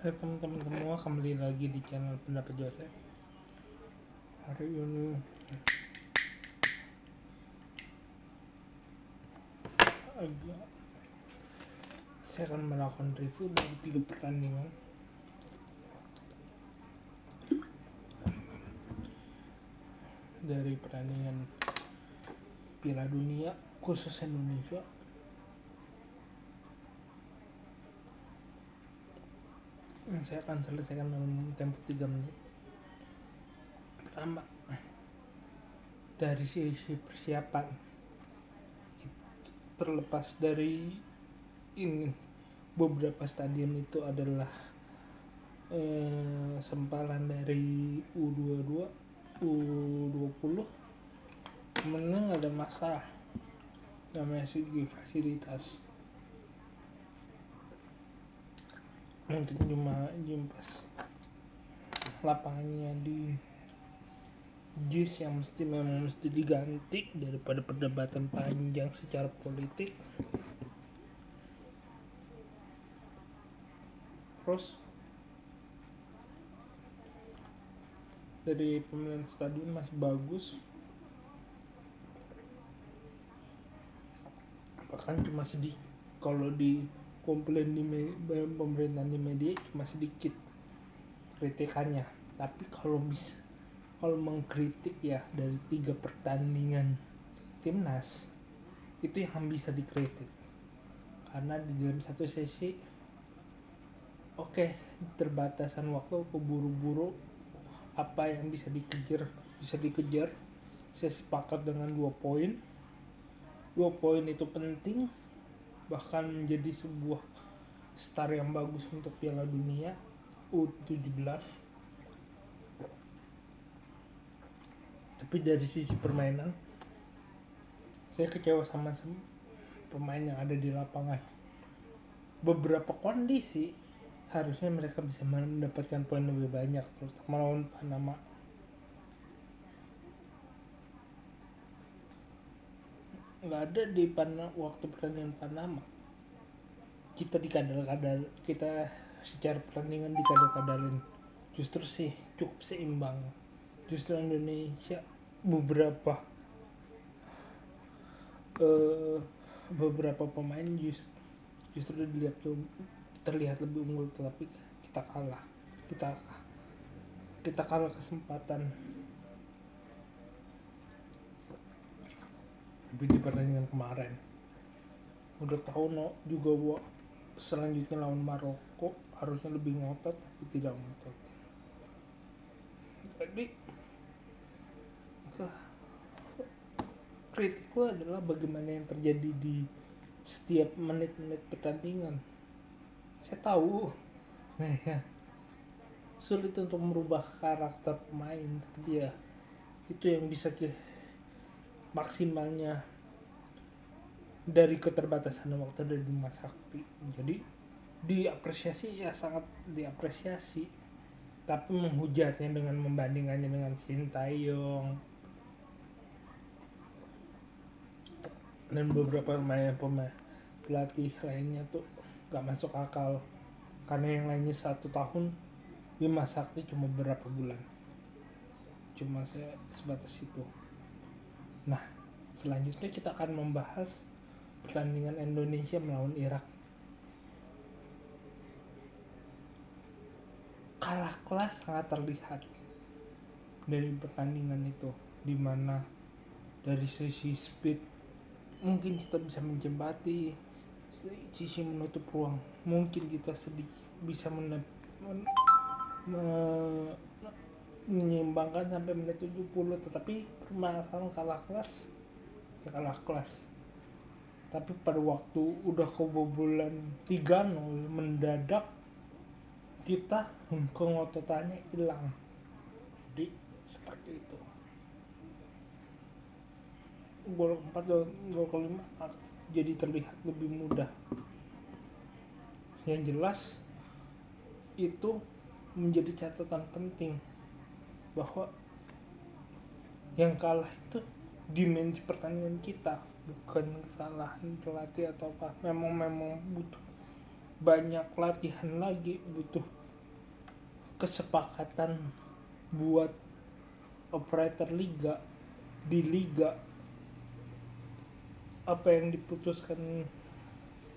Hai teman-teman semua, kembali lagi di channel Pendapat Joseph. Hari ini saya akan melakukan review dari 3 pertandingan dari pertandingan Piala Dunia khusus Indonesia. Saya akan selesaikan dalam tempo 3 menit. Pertama, dari sisi persiapan, terlepas dari ini, beberapa stadion itu adalah sempalan dari U22, U20, menang ada masalah namanya segi fasilitas. Mungkin cuma pas lapangannya di JIS yang memang mesti diganti daripada perdebatan panjang secara politik. Terus dari pemilihan stadion masih bagus, bahkan cuma sedikit kalau di komplain di pemerintahan di media cuma sedikit kritikannya. Tapi kalau mengkritik ya dari 3 pertandingan timnas itu yang bisa dikritik, karena di dalam satu sesi terbatasan waktu, keburu-buru, apa yang bisa dikejar. Saya sepakat dengan 2 poin itu penting, bahkan menjadi sebuah start yang bagus untuk Piala Dunia U17. Tapi dari sisi permainan saya kecewa sama pemain yang ada di lapangan. Beberapa kondisi harusnya mereka bisa mendapatkan poin lebih banyak, terutama lawan Panama. Nggak ada di waktu pertandingan Panama kita secara pertandingan dikadal-kadalin. Justru sih cukup seimbang. Justru Indonesia beberapa pemain justru terlihat lebih unggul, tetapi kita kalah kesempatan. Tapi di pertandingan kemarin udah tahu juga selanjutnya lawan Maroko harusnya lebih ngotot, tapi tidak ngotot. Jadi kritikku adalah bagaimana yang terjadi di setiap menit-menit pertandingan. Saya tahu sulit untuk merubah karakter pemain, tapi ya itu yang bisa maksimalnya dari keterbatasan waktu dari Bima Sakti. Jadi diapresiasi, ya sangat diapresiasi, tapi menghujatnya dengan membandingkannya dengan Sintayong dan beberapa pelatih lainnya tuh gak masuk akal, karena yang lainnya 1 tahun, Bima Sakti cuma berapa bulan. Cuma saya sebatas itu. Nah, selanjutnya kita akan membahas pertandingan Indonesia melawan Irak. Kalah kelas sangat terlihat dari pertandingan itu, dimana dari sisi speed mungkin kita bisa menjembati, sisi menutup ruang mungkin kita sedikit bisa menyeimbangkan sampai menit 70, tetapi permasalahan kalah kelas. Tapi pada waktu udah kebobolan 3-0 mendadak kita kengototannya hilang. Jadi seperti itu. Gol 4 dan gol kelima jadi terlihat lebih mudah. Yang jelas itu menjadi catatan penting bahwa yang kalah itu dimensi pertandingan kita, bukan kesalahan pelatih atau apa. Memang butuh banyak latihan lagi, butuh kesepakatan buat operator liga di liga, apa yang diputuskan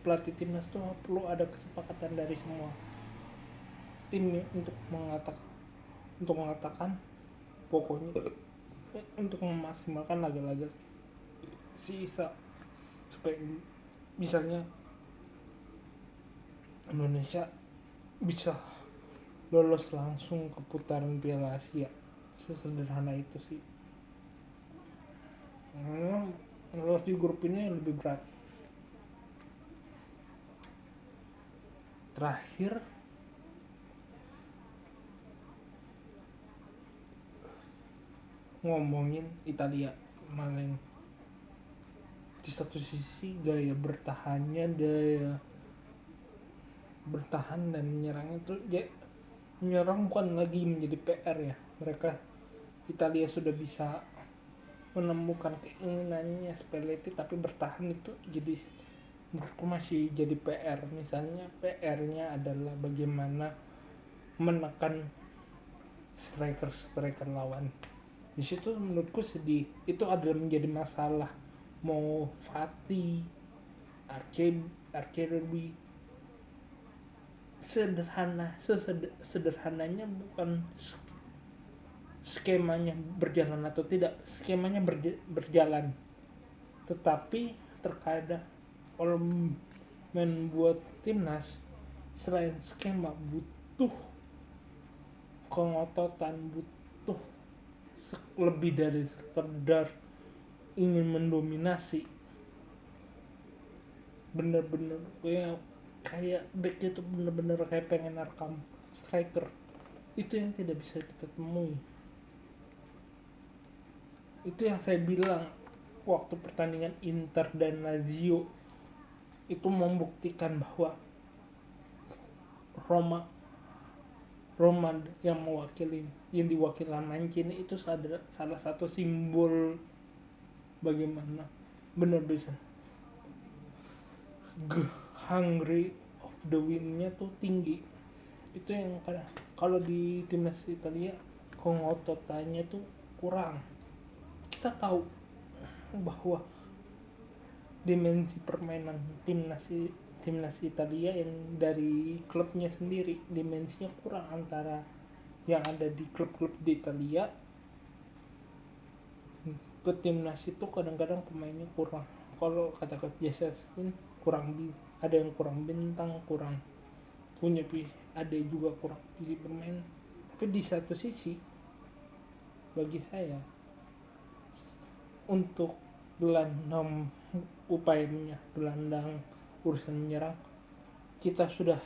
pelatih timnas tuh perlu ada kesepakatan dari semua tim untuk mengatakan pokoknya untuk memaksimalkan laga-laga sisa supaya misalnya Indonesia bisa lolos langsung ke putaran Piala Asia. Sesederhana itu sih. Lolos di grup ini lebih berat. Terakhir ngomongin Italia, malah di satu sisi gaya bertahan dan menyerangnya tuh menyerang bukan lagi menjadi PR ya. Italia sudah bisa menemukan keinginannya Spalletti, tapi bertahan itu jadi menurutku masih jadi PR. Misalnya PR-nya adalah bagaimana menekan striker lawan. Di situ menurutku sedih. Itu adalah menjadi masalah. Mau Fati, Archerby, sederhananya bukan skemanya berjalan atau tidak, skemanya berjalan, tetapi terkadang kalau membuat timnas selain skema butuh kengototan, butuh lebih dari sekedar ingin mendominasi. Bener-bener kayak back itu bener-bener kayak pengen rekam striker. Itu yang tidak bisa kita temui. Itu yang saya bilang waktu pertandingan Inter dan Lazio itu membuktikan bahwa Roma yang diwakilkan Mancini itu salah satu simbol bagaimana benar bisa hungry of the win-nya tuh tinggi. Itu yang kalau di timnas Italia kengototannya tuh kurang. Kita tahu bahwa dimensi permainan timnas Italia yang dari klubnya sendiri dimensinya kurang antara yang ada di klub-klub di Italia. Ke timnas itu kadang-kadang pemainnya kurang. Kalau kata Coach Jason ada yang kurang bintang, kurang punya ada juga kurang visi bermain. Tapi di satu sisi bagi saya untuk gelandang urusan menyerang kita sudah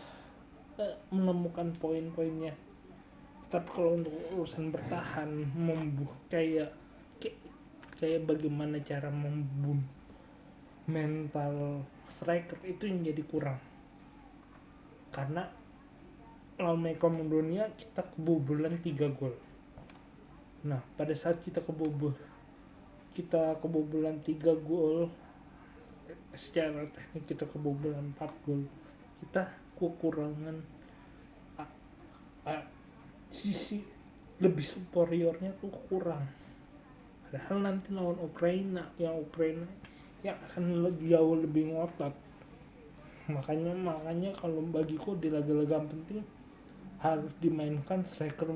menemukan poin-poinnya. Tapi kalau untuk urusan bertahan kayak bagaimana cara membunuh mental striker itu yang jadi kurang. Karena lawan Makedonia kita kebobolan 3 gol. Nah, pada saat kita kebobolan 3 gol, secara teknik kita kebobolan 4 gol. Kita kekurangan sisi lebih superiornya tuh kurang. Padahal nanti lawan Ukraina yang akan jauh lebih ngotot. Makanya kalau bagiku di laga-laga penting harus dimainkan striker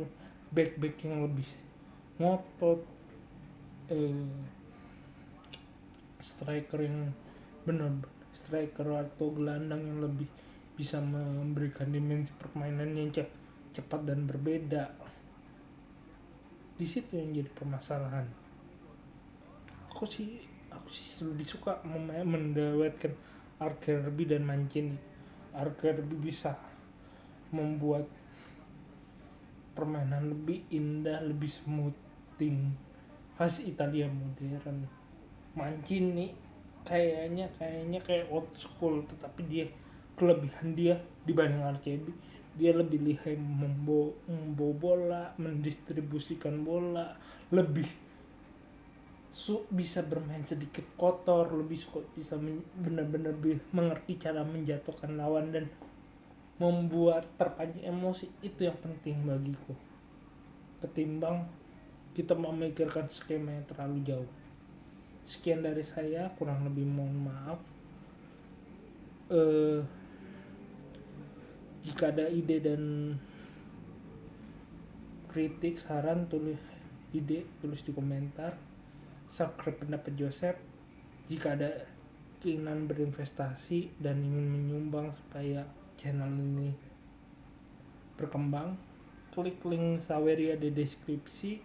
back yang lebih ngotot, striker yang striker atau gelandang yang lebih bisa memberikan dimensi permainan yang cepat dan berbeda. Di situ yang jadi permasalahan. Aku sih lebih suka mendawetkan Archerby dan Mancini. Archerby bisa membuat permainan lebih indah, lebih smoothing, khas Italia modern. Mancini kayaknya kayak old school, tetapi kelebihan dia dibanding Archerby, dia lebih lihai membawa bola, mendistribusikan bola, lebih bisa bermain sedikit kotor, lebih bisa benar-benar mengerti cara menjatuhkan lawan dan membuat terpancing emosi, itu yang penting bagiku, ketimbang kita memikirkan skema yang terlalu jauh. Sekian dari saya, kurang lebih mohon maaf. Jika ada ide dan kritik, saran, tulis di komentar. Subscribe pendapat Joseph. Jika ada keinginan berinvestasi dan ingin menyumbang supaya channel ini berkembang, klik link Saweria di deskripsi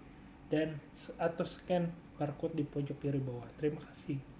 dan atau scan barcode di pojok kiri bawah. Terima kasih.